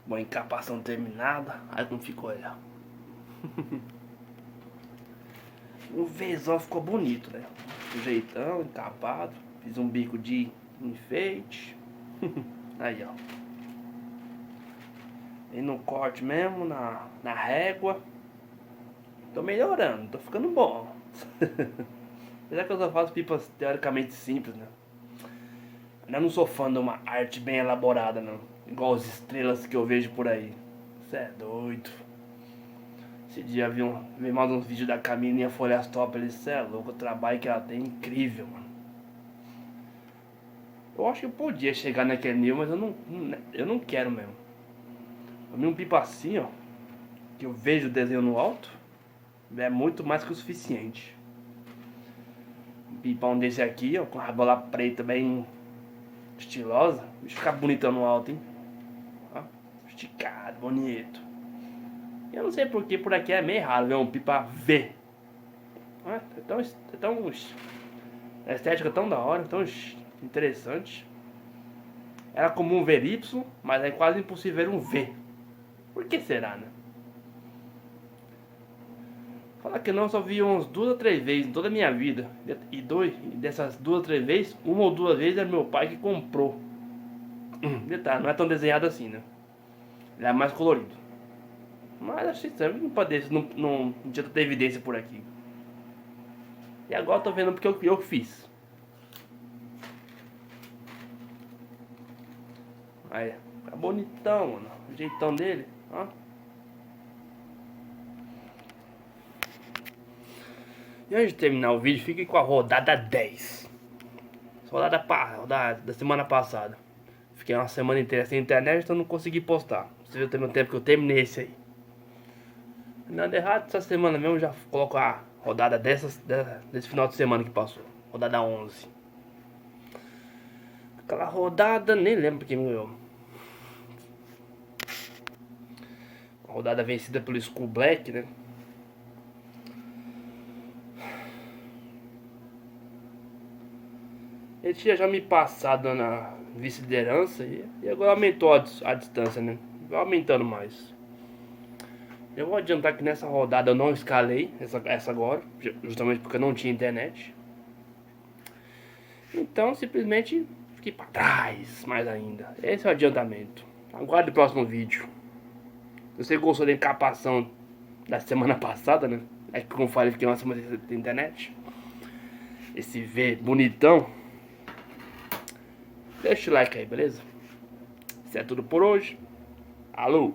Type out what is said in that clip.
Bom, encapação terminada. Aí como ficou olha. O Vzão ficou bonito, né? O jeitão, encapado. Fiz um bico de enfeite. Aí, ó. E no corte mesmo, na régua. Tô melhorando, tô ficando bom. Apesar que eu só faço pipas teoricamente simples, né? Ainda não sou fã de uma arte bem elaborada, não. Igual as estrelas que eu vejo por aí. Cê é doido. Esse dia vi mais uns vídeos da Camilinha Folhas Top ali. Cê é louco, o trabalho que ela tem é incrível, mano. Eu acho que eu podia chegar naquele nível, mas eu não quero mesmo. Pra mim um pipa assim, ó, que eu vejo o desenho no alto, é muito mais que o suficiente. Um pipão desse aqui, ó, com a bola preta bem estilosa, deixa ficar bonitão no alto, hein? Ó, esticado, bonito. Eu não sei porque por aqui é meio raro ver um pipa V. A estética tão da hora, tão interessante. Era comum ver Y, mas é quase impossível ver um V. Por que será, né? Falar que não, só vi umas 2 ou 3 vezes em toda a minha vida. E dessas 2 ou 3 vezes, uma ou 2 vezes é meu pai que comprou. Detalhe, não é tão desenhado assim, né? Ele é mais colorido. Mas achei estranho, não pode ser, não tinha tanta evidência por aqui. E agora eu tô vendo porque eu fiz. Aí, fica bonitão, mano. O jeitão dele, ó. E antes de terminar o vídeo, fique com a rodada 10. Rodada da semana passada. Fiquei uma semana inteira sem internet, então não consegui postar. Você viu também o tempo que eu terminei esse aí. Nada errado, essa semana mesmo já coloco a rodada desse final de semana que passou. Rodada 11. Aquela rodada, nem lembro quem ganhou. A rodada vencida pelo Skull Black, né? Ele tinha já me passado na vice-liderança e agora aumentou a distância, né? Vai aumentando mais. Eu vou adiantar que nessa rodada eu não escalei, essa agora, justamente porque eu não tinha internet. Então simplesmente fiquei para trás mais ainda. Esse é o adiantamento. Aguarde o próximo vídeo. Se você gostou da encapação da semana passada, né? É que como eu falei, fiquei uma semana sem internet. Esse V bonitão. Deixa o like aí, beleza? Isso é tudo por hoje. Alô!